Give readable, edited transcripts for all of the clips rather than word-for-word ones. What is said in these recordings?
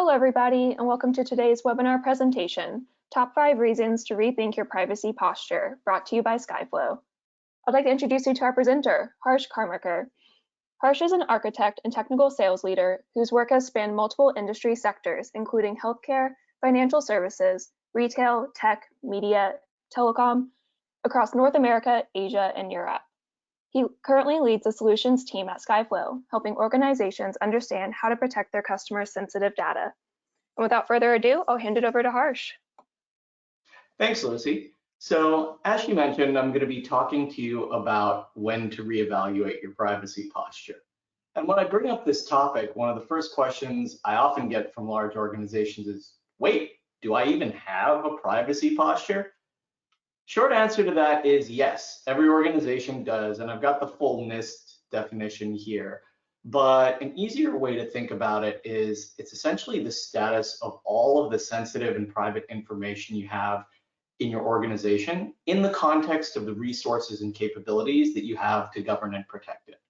Hello, everybody, and welcome to today's webinar presentation, Top 5 Reasons to Rethink Your Privacy Posture, brought to you by Skyflow. I'd like to introduce you to our presenter, Harsh Karmarka. Harsh is an architect and technical sales leader whose work has spanned multiple industry sectors, including healthcare, financial services, retail, tech, media, telecom, across North America, Asia, and Europe. He currently leads the solutions team at Skyflow, helping organizations understand how to protect their customers' sensitive data. And without further ado, I'll hand it over to Harsh. Thanks, Lucy. So as you mentioned, I'm going to be talking to you about when to reevaluate your privacy posture. And when I bring up this topic, one of the first questions I often get from large organizations is, wait, do I even have a privacy posture? Short answer to that is yes, every organization does, and I've got the full NIST definition here. But an easier way to think about it is it's essentially the status of all of the sensitive and private information you have in your organization in the context of the resources and capabilities that you have to govern and protect it.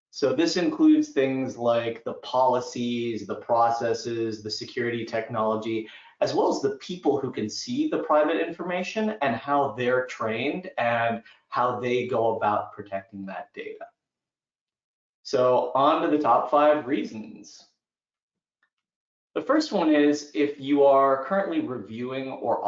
So this includes things like the policies, the processes, the security technology, as well as the people who can see the private information and how they're trained and how they go about protecting that data. So on to the top 5 reasons. The first one is if you are currently reviewing or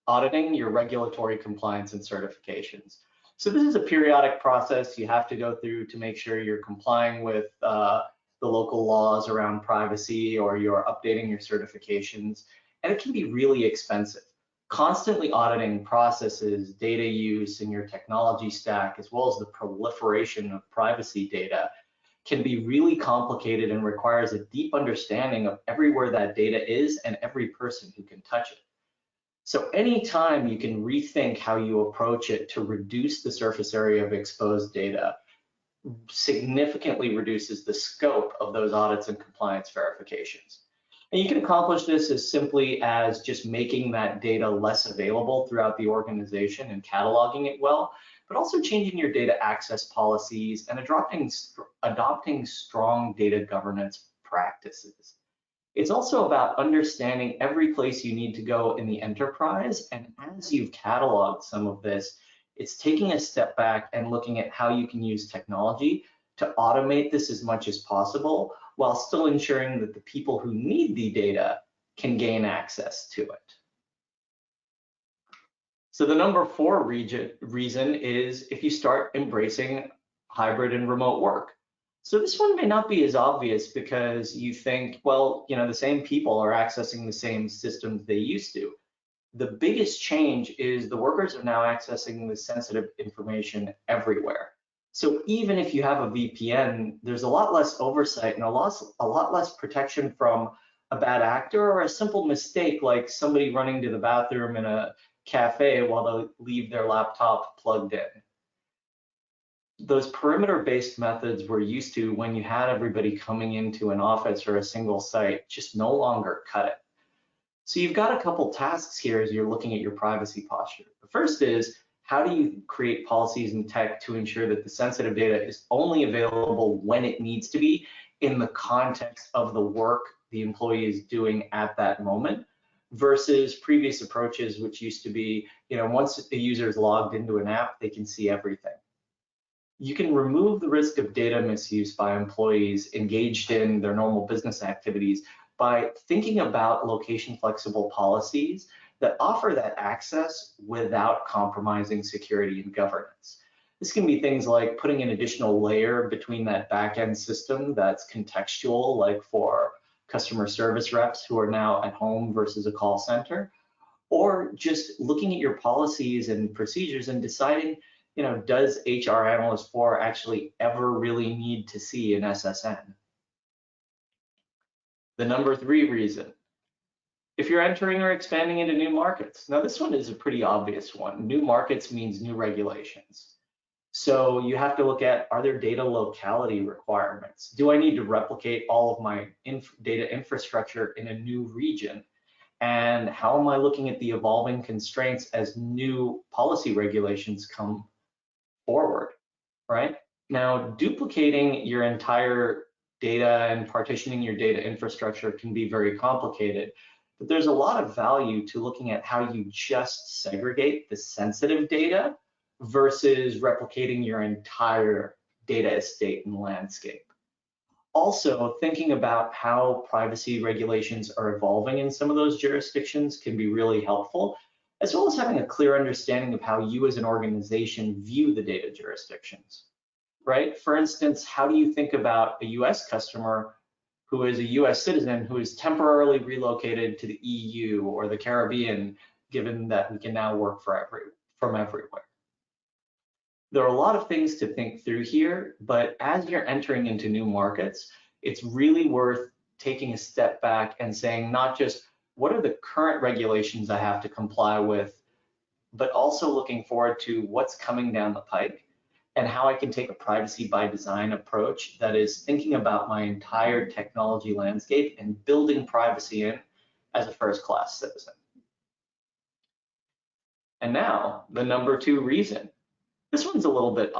auditing your regulatory compliance and certifications. So this is a periodic process you have to go through to make sure you're complying with the local laws around privacy, or you're updating your certifications, and it can be really expensive. Constantly auditing processes, data use in your technology stack, as well as the proliferation of privacy data, can be really complicated and requires a deep understanding of everywhere that data is and every person who can touch it. So anytime you can rethink how you approach it to reduce the surface area of exposed data, significantly reduces the scope of those audits and compliance verifications. And you can accomplish this as simply as just making that data less available throughout the organization and cataloging it well, but also changing your data access policies and adopting strong data governance practices. It's also about understanding every place you need to go in the enterprise, and as you've cataloged some of this, it's taking a step back and looking at how you can use technology to automate this as much as possible, while still ensuring that the people who need the data can gain access to it. So the number 4 reason is if you start embracing hybrid and remote work. So this one may not be as obvious because you think, well, the same people are accessing the same systems they used to. The biggest change is the workers are now accessing the sensitive information everywhere. So even if you have a VPN, there's a lot less oversight and a lot less protection from a bad actor or a simple mistake, like somebody running to the bathroom in a cafe while they leave their laptop plugged in. Those perimeter-based methods we're used to when you had everybody coming into an office or a single site just no longer cut it. So you've got a couple tasks here as you're looking at your privacy posture. The first is, how do you create policies and tech to ensure that the sensitive data is only available when it needs to be in the context of the work the employee is doing at that moment, versus previous approaches, which used to be, once the user is logged into an app, they can see everything. You can remove the risk of data misuse by employees engaged in their normal business activities by thinking about location flexible policies that offer that access without compromising security and governance. This can be things like putting an additional layer between that back-end system that's contextual, like for customer service reps who are now at home versus a call center, or just looking at your policies and procedures and deciding, does HR Analyst 4 actually ever really need to see an SSN? The number 3 reason, if you're entering or expanding into new markets. Now this one is a pretty obvious one. New markets means new regulations. So you have to look at, are there data locality requirements? Do I need to replicate all of my data infrastructure in a new region? And how am I looking at the evolving constraints as new policy regulations come forward, right? Now, duplicating your entire data and partitioning your data infrastructure can be very complicated. But there's a lot of value to looking at how you just segregate the sensitive data versus replicating your entire data estate and landscape. Also, thinking about how privacy regulations are evolving in some of those jurisdictions can be really helpful, as well as having a clear understanding of how you as an organization view the data jurisdictions, right? For instance, how do you think about a US customer who is a US citizen who is temporarily relocated to the EU or the Caribbean, given that we can now work from everywhere? There are a lot of things to think through here, but as you're entering into new markets, it's really worth taking a step back and saying not just what are the current regulations I have to comply with, but also looking forward to what's coming down the pike and how I can take a privacy by design approach that is thinking about my entire technology landscape and building privacy in as a first-class citizen. And now, the number 2 reason. This one's a little bit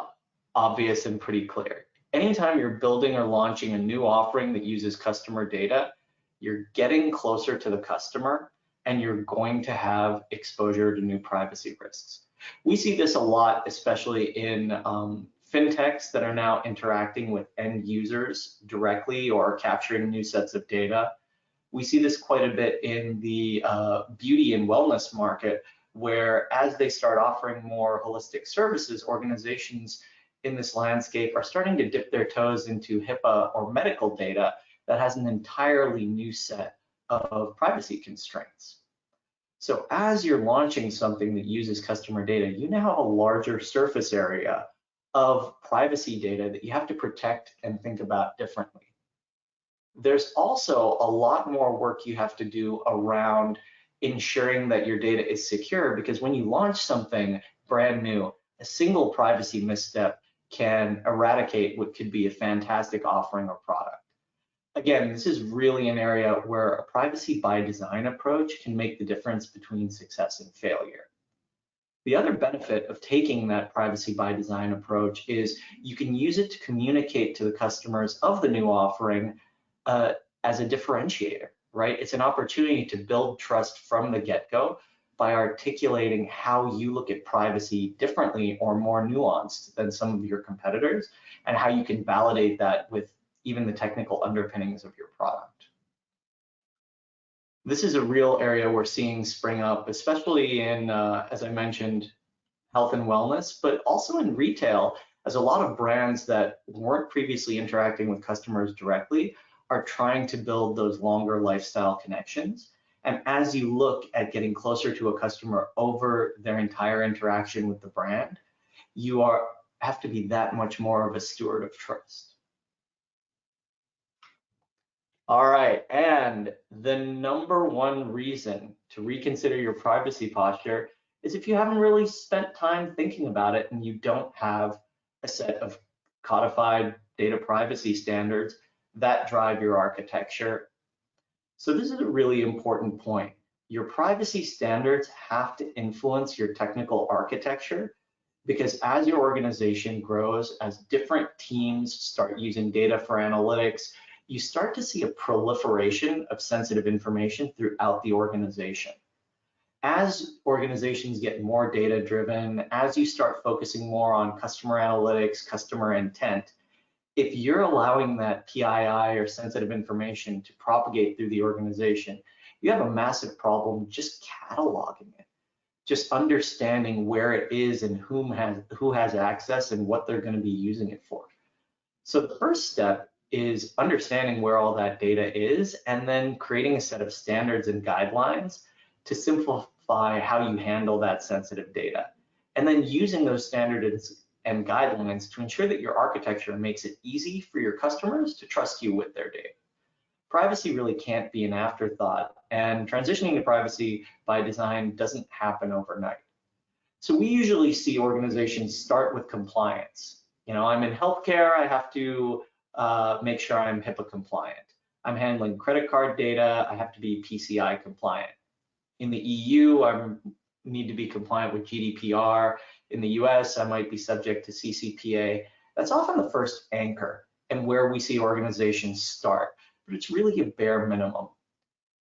obvious and pretty clear. Anytime you're building or launching a new offering that uses customer data, you're getting closer to the customer and you're going to have exposure to new privacy risks. We see this a lot, especially in fintechs that are now interacting with end users directly or capturing new sets of data. We see this quite a bit in the beauty and wellness market, where as they start offering more holistic services, organizations in this landscape are starting to dip their toes into HIPAA or medical data that has an entirely new set of privacy constraints. So as you're launching something that uses customer data, you now have a larger surface area of privacy data that you have to protect and think about differently. There's also a lot more work you have to do around ensuring that your data is secure, because when you launch something brand new, a single privacy misstep can eradicate what could be a fantastic offering or product. Again, this is really an area where a privacy by design approach can make the difference between success and failure. The other benefit of taking that privacy by design approach is you can use it to communicate to the customers of the new offering as a differentiator, right? It's an opportunity to build trust from the get-go by articulating how you look at privacy differently or more nuanced than some of your competitors, and how you can validate that with even the technical underpinnings of your product. This is a real area we're seeing spring up, especially in, as I mentioned, health and wellness, but also in retail, as a lot of brands that weren't previously interacting with customers directly are trying to build those longer lifestyle connections. And as you look at getting closer to a customer over their entire interaction with the brand, you have to be that much more of a steward of trust. All right, and the number 1 reason to reconsider your privacy posture is if you haven't really spent time thinking about it and you don't have a set of codified data privacy standards that drive your architecture. So this is a really important point. Your privacy standards have to influence your technical architecture, because as your organization grows, as different teams start using data for analytics, you start to see a proliferation of sensitive information throughout the organization. As organizations get more data driven, as you start focusing more on customer analytics, customer intent, if you're allowing that PII or sensitive information to propagate through the organization, you have a massive problem just cataloging it, just understanding where it is and who has access and what they're going to be using it for. So the first step is understanding where all that data is, and then creating a set of standards and guidelines to simplify how you handle that sensitive data, and then using those standards and guidelines to ensure that your architecture makes it easy for your customers to trust you with their data. Privacy really can't be an afterthought, and transitioning to privacy by design doesn't happen overnight. So we usually see organizations start with compliance. You know, I'm in healthcare, I have to make sure I'm HIPAA compliant. I'm handling credit card data, I have to be PCI compliant. In the EU, I need to be compliant with GDPR. In the US, I might be subject to CCPA. That's often the first anchor. and where we see organizations start, but it's really a bare minimum.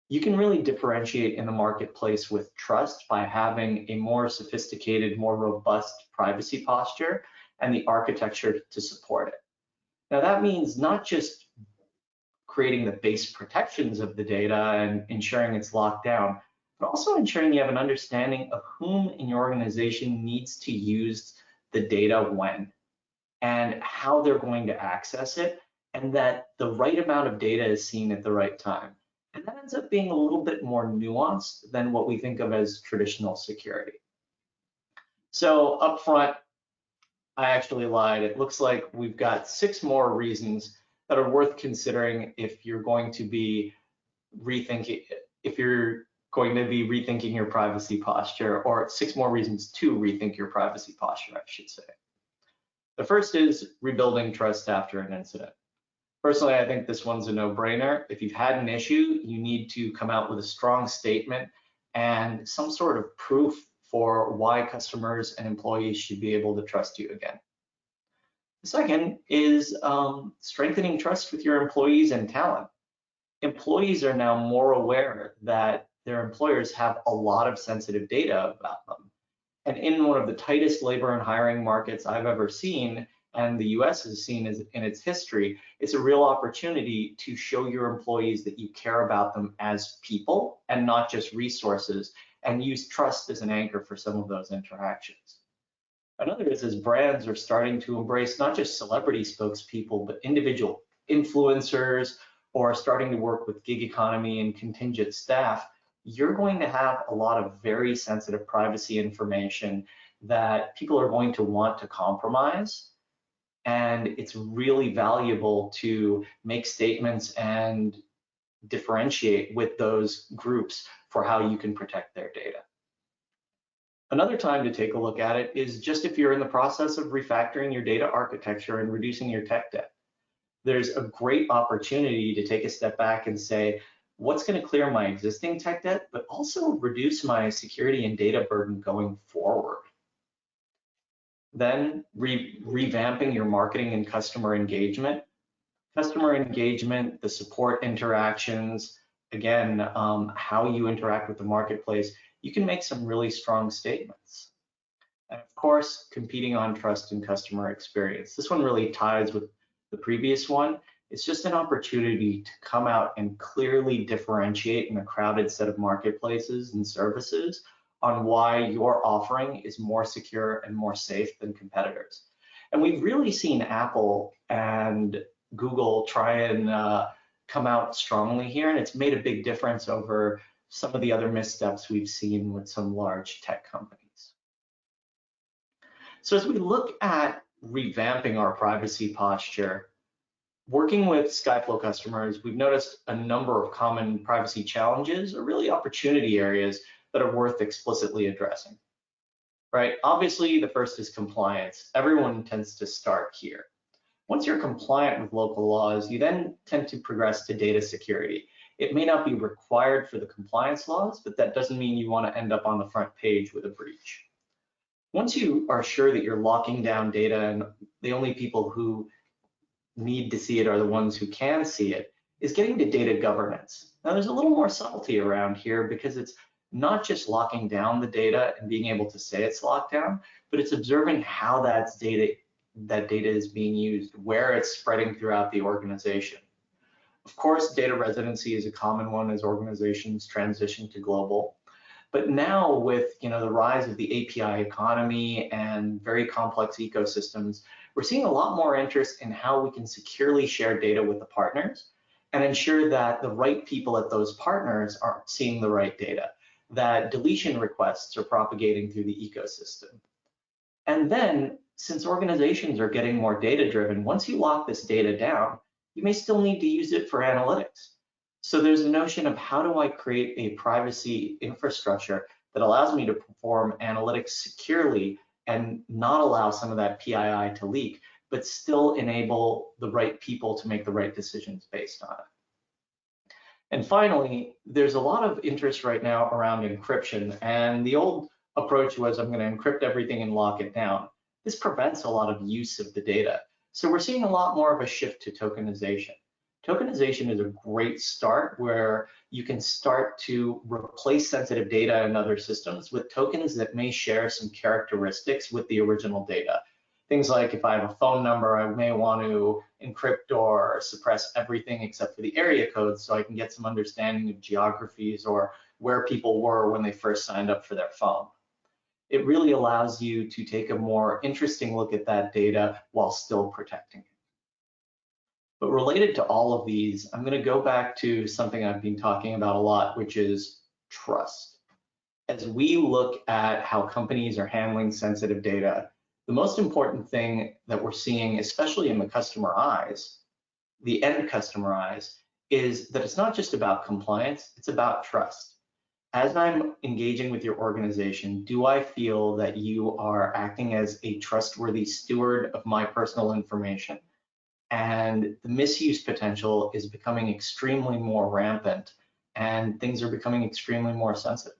You can really differentiate in the marketplace with trust by having a more sophisticated, more robust privacy posture and the architecture to support it. Now that means not just creating the base protections of the data and ensuring it's locked down, but also ensuring you have an understanding of whom in your organization needs to use the data when and how they're going to access it, and that the right amount of data is seen at the right time. And that ends up being a little bit more nuanced than what we think of as traditional security. So up front, I actually lied. It looks like we've got 6 more reasons that are worth considering if you're going to be rethinking your privacy posture, or 6 more reasons to rethink your privacy posture, I should say. The first is rebuilding trust after an incident. Personally, I think this one's a no-brainer. If you've had an issue, you need to come out with a strong statement and some sort of proof for why customers and employees should be able to trust you again. The second is strengthening trust with your employees and talent. Employees are now more aware that their employers have a lot of sensitive data about them. And in one of the tightest labor and hiring markets I've ever seen, and the US has seen in its history, it's a real opportunity to show your employees that you care about them as people and not just resources, and use trust as an anchor for some of those interactions. Another is as brands are starting to embrace not just celebrity spokespeople, but individual influencers, or starting to work with gig economy and contingent staff, you're going to have a lot of very sensitive privacy information that people are going to want to compromise. And it's really valuable to make statements and differentiate with those groups for how you can protect their data. Another time to take a look at it is just if you're in the process of refactoring your data architecture and reducing your tech debt. There's a great opportunity to take a step back and say, what's going to clear my existing tech debt, but also reduce my security and data burden going forward. Then revamping your marketing and customer engagement. Customer engagement, the support interactions, again, how you interact with the marketplace, you can make some really strong statements. And of course, competing on trust and customer experience. This one really ties with the previous one. It's just an opportunity to come out and clearly differentiate in a crowded set of marketplaces and services on why your offering is more secure and more safe than competitors. And we've really seen Apple and Google try and come out strongly here, and it's made a big difference over some of the other missteps we've seen with some large tech companies. So as we look at revamping our privacy posture, working with Skyflow customers, we've noticed a number of common privacy challenges, or really opportunity areas that are worth explicitly addressing, right? Obviously, the first is compliance. Everyone tends to start here. Once you're compliant with local laws, you then tend to progress to data security. It may not be required for the compliance laws, but that doesn't mean you want to end up on the front page with a breach. Once you are sure that you're locking down data and the only people who need to see it are the ones who can see it, is getting to data governance. Now there's a little more subtlety around here because it's not just locking down the data and being able to say it's locked down, but it's observing how that data is being used, where it's spreading throughout the organization. Of course, data residency is a common one as organizations transition to global. But now with the rise of the API economy and very complex ecosystems, we're seeing a lot more interest in how we can securely share data with the partners and ensure that the right people at those partners are seeing the right data, that deletion requests are propagating through the ecosystem. And then, since organizations are getting more data-driven, once you lock this data down, you may still need to use it for analytics. So there's a notion of how do I create a privacy infrastructure that allows me to perform analytics securely and not allow some of that PII to leak, but still enable the right people to make the right decisions based on it. And finally, there's a lot of interest right now around encryption, and the old approach was I'm going to encrypt everything and lock it down. This prevents a lot of use of the data. So we're seeing a lot more of a shift to tokenization. Tokenization is a great start where you can start to replace sensitive data in other systems with tokens that may share some characteristics with the original data. Things like if I have a phone number, I may want to encrypt or suppress everything except for the area code so I can get some understanding of geographies or where people were when they first signed up for their phone. It really allows you to take a more interesting look at that data while still protecting it. But related to all of these, I'm going to go back to something I've been talking about a lot, which is trust. As we look at how companies are handling sensitive data, the most important thing that we're seeing, especially in the customer eyes, the end customer eyes, is that it's not just about compliance, it's about trust. As I'm engaging with your organization, do I feel that you are acting as a trustworthy steward of my personal information? And the misuse potential is becoming extremely more rampant, and things are becoming extremely more sensitive.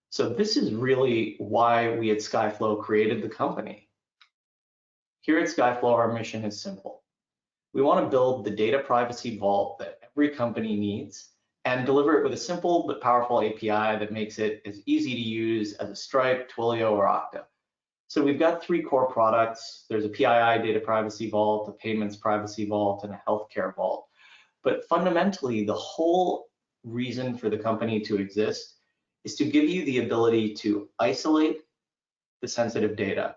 So this is really why we at Skyflow created the company. Here at Skyflow, our mission is simple. We want to build the data privacy vault that every company needs and deliver it with a simple but powerful API that makes it as easy to use as a Stripe, Twilio, or Okta. So we've got 3 core products. There's a PII data privacy vault, a payments privacy vault, and a healthcare vault. But fundamentally, the whole reason for the company to exist is to give you the ability to isolate the sensitive data,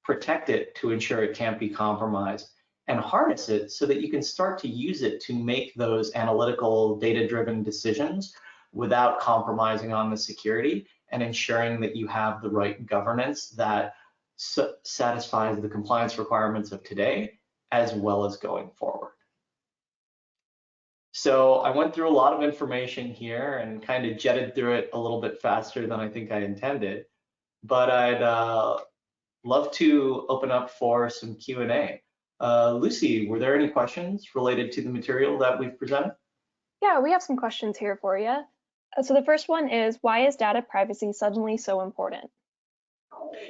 protect it to ensure it can't be compromised, and harness it so that you can start to use it to make those analytical, data-driven decisions without compromising on the security and ensuring that you have the right governance that satisfies the compliance requirements of today as well as going forward. So I went through a lot of information here and kind of jetted through it a little bit faster than I think I intended, but I'd love to open up for some Q&A. Lucy, were there any questions related to the material that we've presented? Yeah, we have some questions here for you. So the first one is, why is data privacy suddenly so important?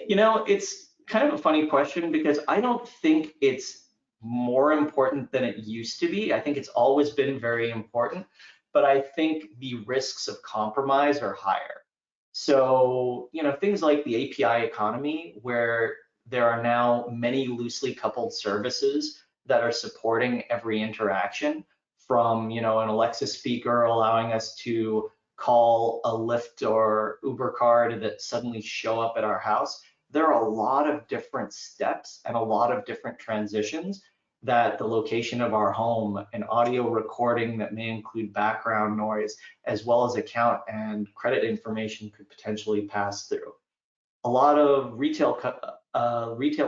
You know, it's kind of a funny question because I don't think it's more important than it used to be. I think it's always been very important, but I think the risks of compromise are higher. So, you know, things like the API economy, where there are now many loosely coupled services that are supporting every interaction, from, you know, an Alexa speaker allowing us to call a Lyft or Uber car that suddenly show up at our house. There are a lot of different steps and a lot of different transitions that the location of our home and audio recording that may include background noise, as well as account and credit information could potentially pass through. A lot of retail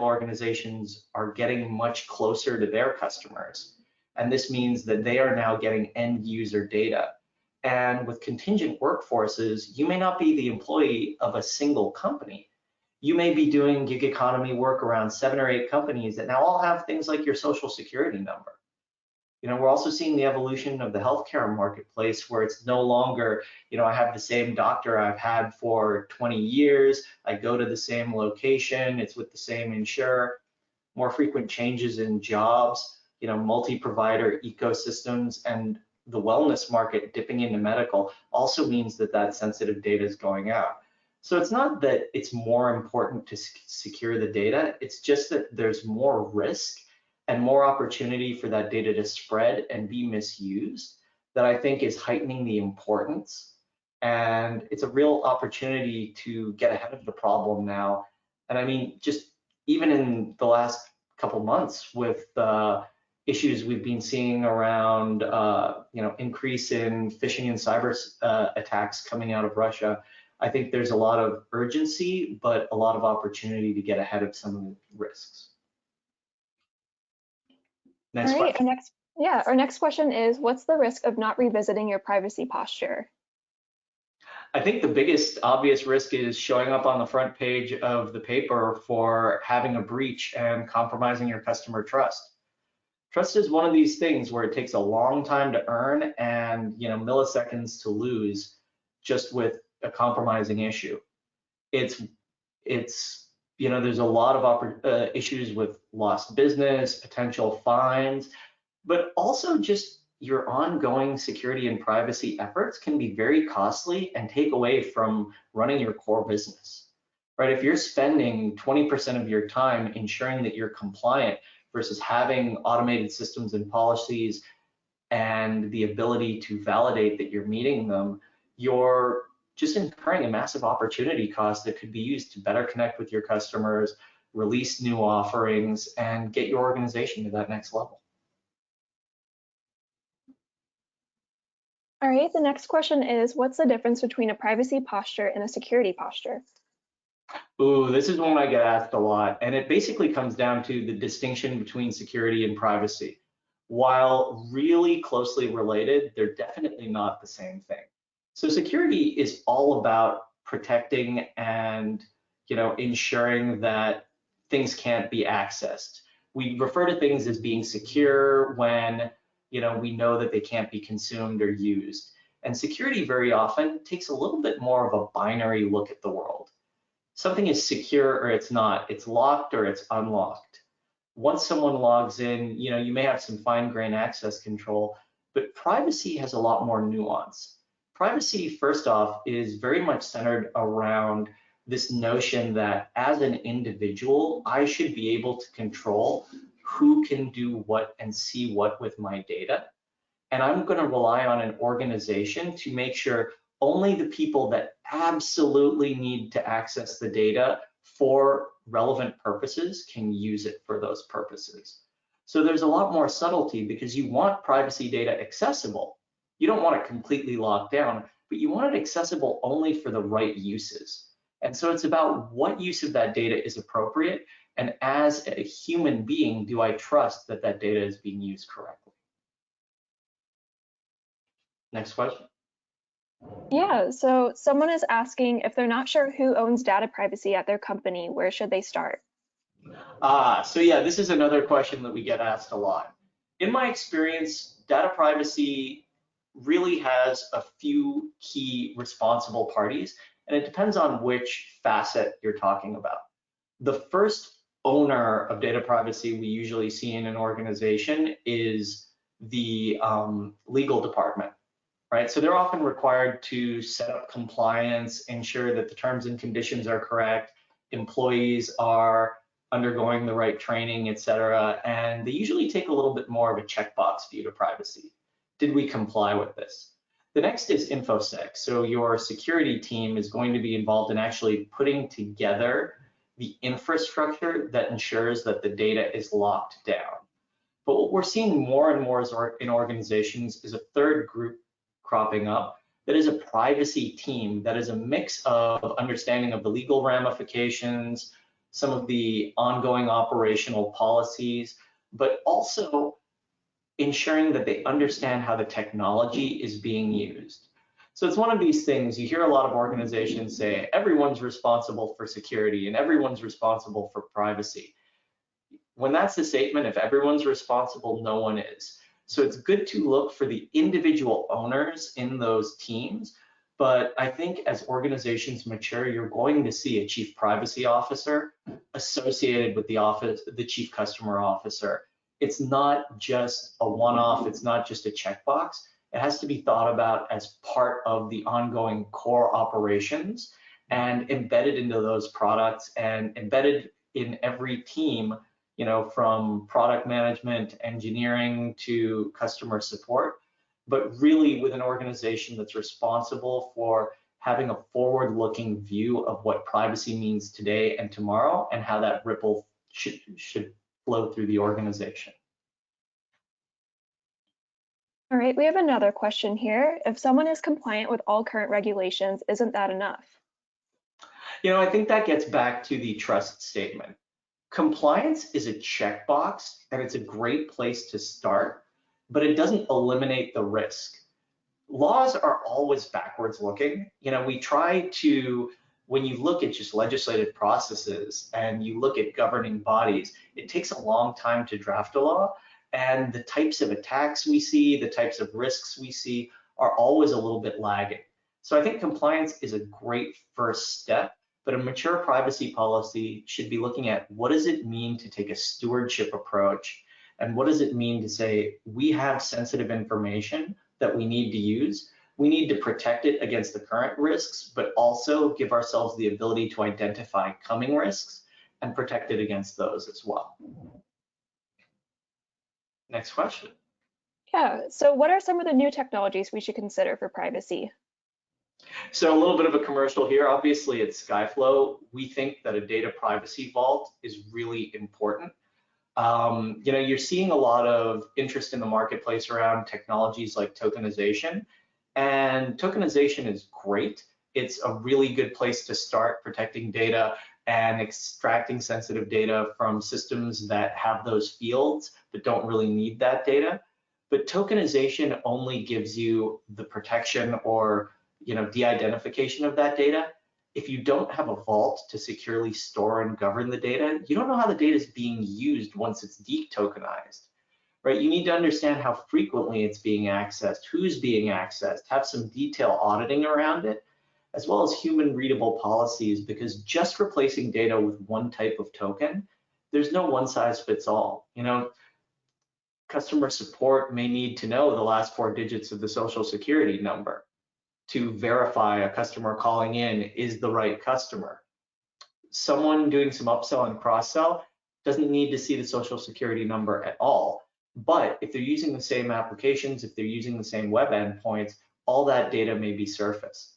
organizations are getting much closer to their customers. And this means that they are now getting end user data. And with contingent workforces, you may not be the employee of a single company. You may be doing gig economy work around 7 or 8 companies that now all have things like your social security number. You know, we're also seeing the evolution of the healthcare marketplace where it's no longer, you know, I have the same doctor I've had for 20 years, I go to the same location, it's with the same insurer. More frequent changes in jobs, you know, multi-provider ecosystems, and the wellness market dipping into medical also means that that sensitive data is going out. So it's not that it's more important to secure the data, it's just that there's more risk and more opportunity for that data to spread and be misused that I think is heightening the importance. And it's a real opportunity to get ahead of the problem now. And I mean, just even in the last couple months with issues we've been seeing around, you know, increase in phishing and cyber attacks coming out of Russia, I think there's a lot of urgency, but a lot of opportunity to get ahead of some of the risks. Next All right, question. our next question is, what's the risk of not revisiting your privacy posture? I think the biggest obvious risk is showing up on the front page of the paper for having a breach and compromising your customer trust. Trust is one of these things where it takes a long time to earn and, you know, milliseconds to lose just with a compromising issue. It's there's a lot of issues with lost business, potential fines, but also just your ongoing security and privacy efforts can be very costly and take away from running your core business, right? If you're spending 20% of your time ensuring that you're compliant versus having automated systems and policies and the ability to validate that you're meeting them, you're just incurring a massive opportunity cost that could be used to better connect with your customers, release new offerings, and get your organization to that next level. All right, the next question is, what's the difference between a privacy posture and a security posture? Ooh, this is one I get asked a lot, and it basically comes down to the distinction between security and privacy. While really closely related, they're definitely not the same thing. So security is all about protecting and ensuring that things can't be accessed. We refer to things as being secure when we know that they can't be consumed or used. And security very often takes a little bit more of a binary look at the world. Something is secure or it's not. It's locked or it's unlocked. Once someone logs in, you may have some fine-grained access control, but privacy has a lot more nuance. Privacy, first off, is very much centered around this notion that as an individual, I should be able to control who can do what and see what with my data. And I'm going to rely on an organization to make sure only the people that absolutely need to access the data for relevant purposes can use it for those purposes. So there's a lot more subtlety because you want privacy data accessible. You don't want it completely locked down, but you want it accessible only for the right uses. And so it's about what use of that data is appropriate, and as a human being, do I trust that that data is being used correctly? Next question. Yeah, so someone is asking if they're not sure who owns data privacy at their company, where should they start? So yeah, this is another question that we get asked a lot. In my experience, data privacy really has a few key responsible parties, and it depends on which facet you're talking about. The first owner of data privacy we usually see in an organization is the legal department, right? So they're often required to set up compliance, ensure that the terms and conditions are correct, employees are undergoing the right training, et cetera, and they usually take a little bit more of a checkbox view to privacy. Did we comply with this? The next is InfoSec. So your security team is going to be involved in actually putting together the infrastructure that ensures that the data is locked down. But what we're seeing more and more in organizations is a third group cropping up that is a privacy team that is a mix of understanding of the legal ramifications, some of the ongoing operational policies, but also ensuring that they understand how the technology is being used. So it's one of these things, you hear a lot of organizations say, everyone's responsible for security and everyone's responsible for privacy. When that's the statement, if everyone's responsible, no one is. So it's good to look for the individual owners in those teams. But I think as organizations mature, you're going to see a chief privacy officer associated with the chief customer officer. It's not just a one-off, it's not just a checkbox. It has to be thought about as part of the ongoing core operations and embedded into those products and embedded in every team, from product management, engineering to customer support, but really with an organization that's responsible for having a forward-looking view of what privacy means today and tomorrow and how that ripple should flow through the organization. All right, we have another question here. If someone is compliant with all current regulations, isn't that enough? I think that gets back to the trust statement. Compliance is a checkbox and it's a great place to start, but it doesn't eliminate the risk. Laws are always backwards looking. We try to, when you look at just legislative processes and you look at governing bodies, it takes a long time to draft a law, and the types of attacks we see, the types of risks we see are always a little bit lagging. So I think compliance is a great first step, but a mature privacy policy should be looking at what does it mean to take a stewardship approach, and what does it mean to say we have sensitive information that we need to use. We need to protect it against the current risks, but also give ourselves the ability to identify coming risks and protect it against those as well. Next question. Yeah, so what are some of the new technologies we should consider for privacy? So a little bit of a commercial here. Obviously, at Skyflow, we think that a data privacy vault is really important. You're seeing a lot of interest in the marketplace around technologies like tokenization, and tokenization is great. It's a really good place to start protecting data and extracting sensitive data from systems that have those fields but don't really need that data. But tokenization only gives you the protection or de-identification of that data. If you don't have a vault to securely store and govern the data, you don't know how the data is being used once it's de-tokenized, right? You need to understand how frequently it's being accessed, who's being accessed, have some detailed auditing around it, as well as human readable policies, because just replacing data with one type of token, there's no one size fits all. Customer support may need to know the last 4 digits of the social security number to verify a customer calling in is the right customer. Someone doing some upsell and cross-sell doesn't need to see the social security number at all. But if they're using the same applications, if they're using the same web endpoints, all that data may be surfaced.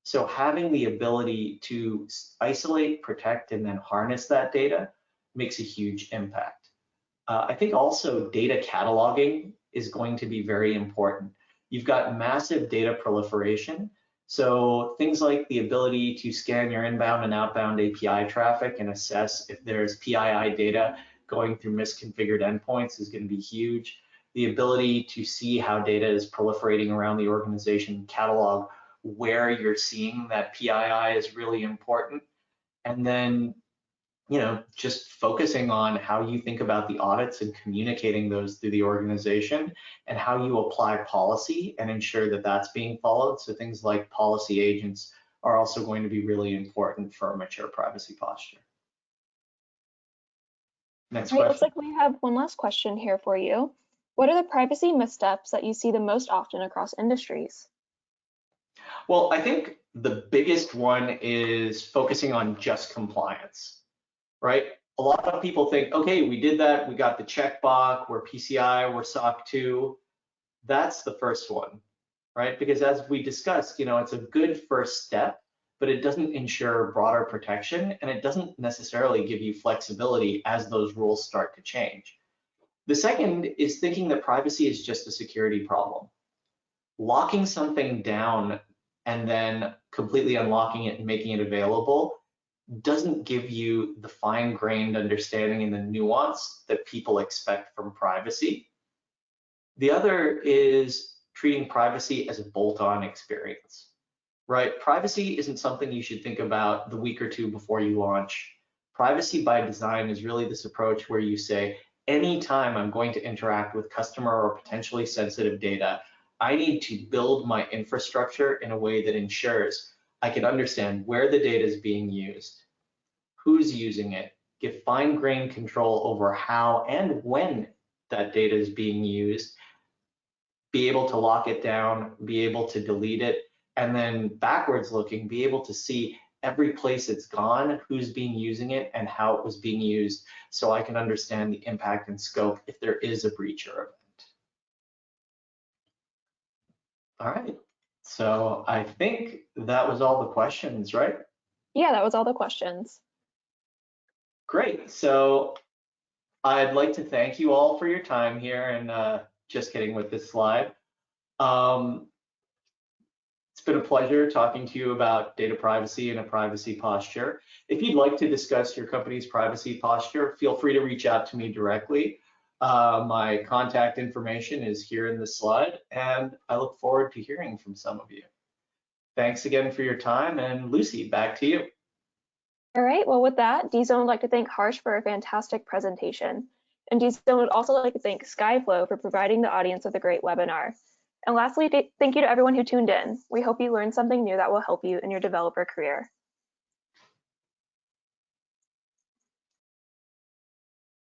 So having the ability to isolate, protect, and then harness that data makes a huge impact. I think also data cataloging is going to be very important. You've got massive data proliferation. So things like the ability to scan your inbound and outbound API traffic and assess if there's PII data going through misconfigured endpoints is going to be huge. The ability to see how data is proliferating around the organization, catalog where you're seeing that PII is really important. And then just focusing on how you think about the audits and communicating those through the organization, and how you apply policy and ensure that that's being followed. So things like policy agents are also going to be really important for a mature privacy posture. Next question. Looks like we have one last question here for you. What are the privacy missteps that you see the most often across industries? Well, I think the biggest one is focusing on just compliance. Right? A lot of people think, okay, we did that, we got the checkbox, we're PCI, we're SOC 2. That's the first one, right? Because as we discussed, it's a good first step, but it doesn't ensure broader protection, and it doesn't necessarily give you flexibility as those rules start to change. The second is thinking that privacy is just a security problem. Locking something down and then completely unlocking it and making it available doesn't give you the fine-grained understanding and the nuance that people expect from privacy. The other is treating privacy as a bolt-on experience, right? Privacy isn't something you should think about the week or two before you launch. Privacy by design is really this approach where you say, anytime I'm going to interact with customer or potentially sensitive data, I need to build my infrastructure in a way that ensures I can understand where the data is being used, who's using it, give fine-grained control over how and when that data is being used, be able to lock it down, be able to delete it, and then backwards looking, be able to see every place it's gone, who's been using it, and how it was being used, so I can understand the impact and scope if there is a breach or event. All right, so I think that was all the questions, right? Yeah, that was all the questions. Great, so I'd like to thank you all for your time here, and just kidding with this slide. It's been a pleasure talking to you about data privacy and a privacy posture. If you'd like to discuss your company's privacy posture, feel free to reach out to me directly. My contact information is here in this slide, and I look forward to hearing from some of you. Thanks again for your time, and Lucy, back to you. All right, well, with that, D-Zone would like to thank Harsh for a fantastic presentation. And D-Zone would also like to thank Skyflow for providing the audience with a great webinar. And lastly, thank you to everyone who tuned in. We hope you learned something new that will help you in your developer career.